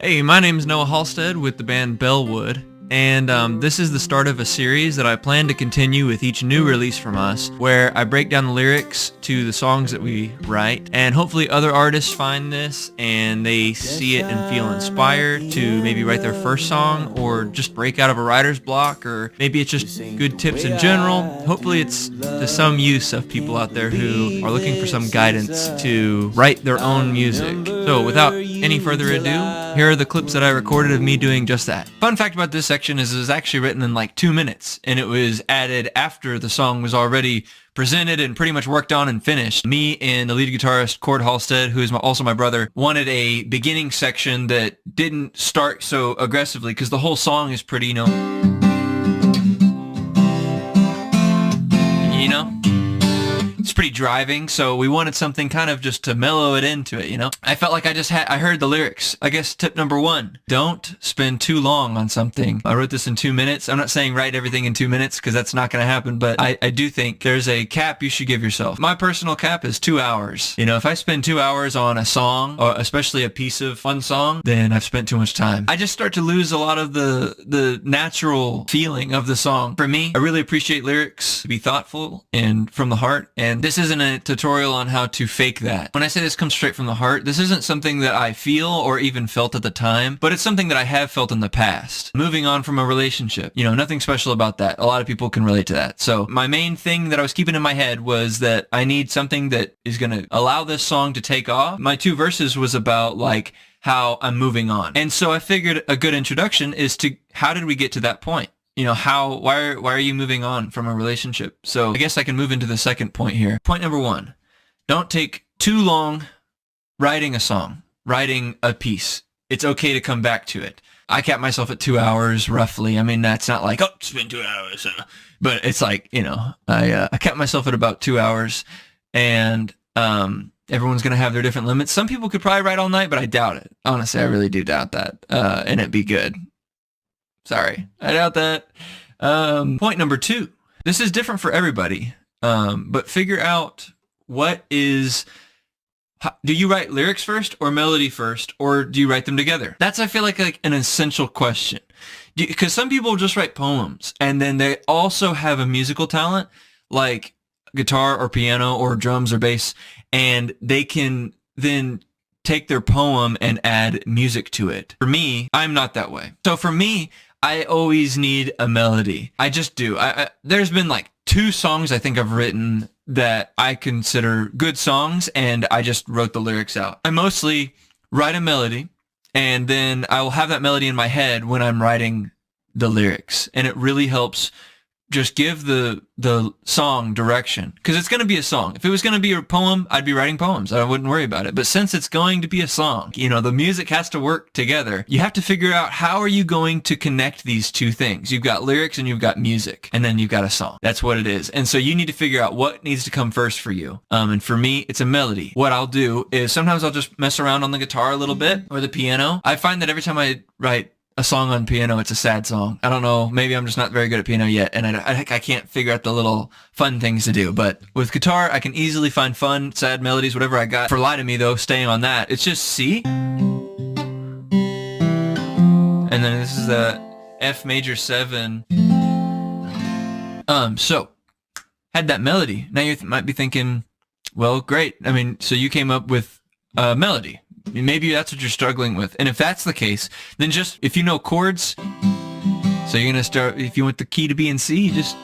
Hey, my name is Noah Halstead with the band Bellwood, and this is the start of a series that I plan to continue with each new release from us, where I break down the lyrics to the songs that we write, and hopefully other artists find this and they see it and feel inspired to maybe write their first song or just break out of a writer's block, or maybe it's just good tips in general. Hopefully it's to some use of people out there who are looking for some guidance to write their own music. So without any further ado, here are the clips that I recorded of me doing just that. Fun fact about this section is it was actually written in like 2 minutes, and it was added after the song was already presented and pretty much worked on and finished. Me and the lead guitarist, Cord Halstead, who is also my brother, wanted a beginning section that didn't start so aggressively, because the whole song is pretty, it's pretty driving, so we wanted something kind of just to mellow it into it. I felt like I heard the lyrics. I guess tip number 1, don't spend too long on something. I wrote this in 2 minutes. I'm not saying write everything in 2 minutes, because that's not going to happen, but I do think there's a cap you should give yourself. My personal cap is 2 hours. If I spend 2 hours on a song, or especially a piece of fun song, then I've spent too much time. I just start to lose a lot of the natural feeling of the song. For me, I really appreciate lyrics to be thoughtful and from the heart, and this isn't a tutorial on how to fake that. When I say this comes straight from the heart, this isn't something that I feel or even felt at the time, but it's something that I have felt in the past. Moving on from a relationship, nothing special about that. A lot of people can relate to that. So my main thing that I was keeping in my head was that I need something that is going to allow this song to take off. My 2 verses was about like how I'm moving on. And so I figured a good introduction is to how did we get to that point? Why are you moving on from a relationship? So I guess I can move into the second point here. Point number 1, don't take too long writing a song, writing a piece. It's okay to come back to it. I kept myself at 2 hours roughly. I mean, that's not like, it's been 2 hours, but it's like, I kept myself at about 2 hours, and everyone's going to have their different limits. Some people could probably write all night, but I doubt it. Honestly, I really do doubt that, and it'd be good. Sorry, I doubt that. Point number 2. This is different for everybody, but figure out do you write lyrics first or melody first, or do you write them together? That's, I feel like an essential question. Because some people just write poems, and then they also have a musical talent, like guitar or piano or drums or bass, and they can then take their poem and add music to it. For me, I'm not that way. So for me, I always need a melody. I just do. There's been like 2 songs I think I've written that I consider good songs, and I just wrote the lyrics out. I mostly write a melody, and then I will have that melody in my head when I'm writing the lyrics, and it really helps just give the song direction, because it's going to be a song. If it was going to be a poem, I'd be writing poems. I wouldn't worry about it. But since it's going to be a song, the music has to work together. You have to figure out how are you going to connect these 2 things. You've got lyrics and you've got music, and then you've got a song. That's what it is. And so you need to figure out what needs to come first for you. And for me, it's a melody. What I'll do is sometimes I'll just mess around on the guitar a little bit, or the piano. I find that every time I write a song on piano, it's a sad song. I don't know, maybe I'm just not very good at piano yet, and I can't figure out the little fun things to do. But with guitar, I can easily find fun, sad melodies, whatever I got. For Lie to Me, though, staying on that, it's just C. And then this is the F major 7. So, had that melody. Now you might be thinking, well, great. I mean, so you came up with a melody. Maybe that's what you're struggling with. And if that's the case, then just, if you know chords, so you're going to start, if you want the key to be in C, just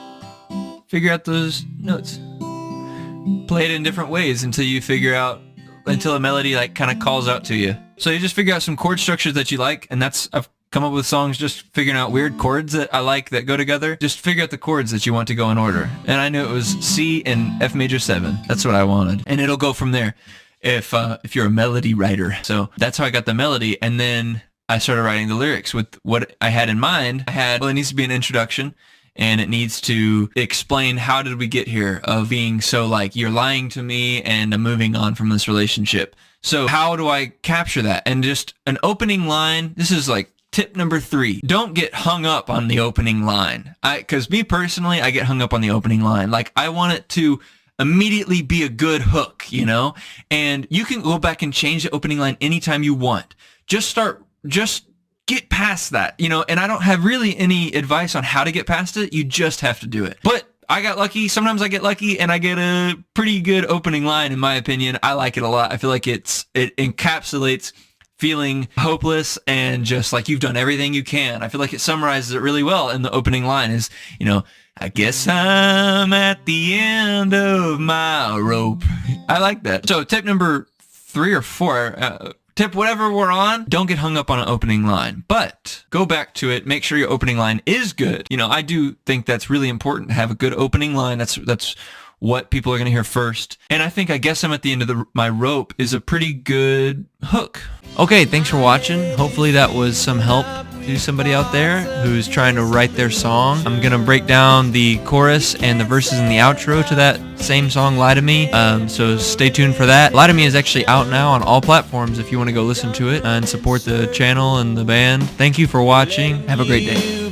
figure out those notes. Play it in different ways until a melody like kind of calls out to you. So you just figure out some chord structures that you like, and I've come up with songs just figuring out weird chords that I like that go together. Just figure out the chords that you want to go in order. And I knew it was C and F major 7. That's what I wanted. And it'll go from there. If you're a melody writer. So that's how I got the melody, and then I started writing the lyrics with what I had in mind. It needs to be an introduction, and it needs to explain how did we get here of being so like, you're lying to me and I'm moving on from this relationship. So how do I capture that? And just an opening line, this is like tip number 3. Don't get hung up on the opening line. Because me personally, I get hung up on the opening line. Like, I want it to immediately be a good hook, and you can go back and change the opening line anytime you want. Just start just get past that, you know, and I don't have really any advice on how to get past it. You just have to do it. But I got lucky. Sometimes I get lucky and I get a pretty good opening line, in my opinion. I like it a lot. I feel like it encapsulates feeling hopeless and just like you've done everything you can. I feel like it summarizes it really well. And the opening line is, you know, I guess I'm at the end of my rope. I like that. So tip number 3 or 4, tip whatever we're on, don't get hung up on an opening line, but go back to it. Make sure your opening line is good. You know, I do think that's really important to have a good opening line. That's what people are going to hear first. And I think I guess I'm at the end of my rope is a pretty good hook. Okay, thanks for watching. Hopefully that was some help to somebody out there who's trying to write their song. I'm going to break down the chorus and the verses in the outro to that same song, Lie to Me. So stay tuned for that. Lie to Me is actually out now on all platforms if you want to go listen to it and support the channel and the band. Thank you for watching. Have a great day.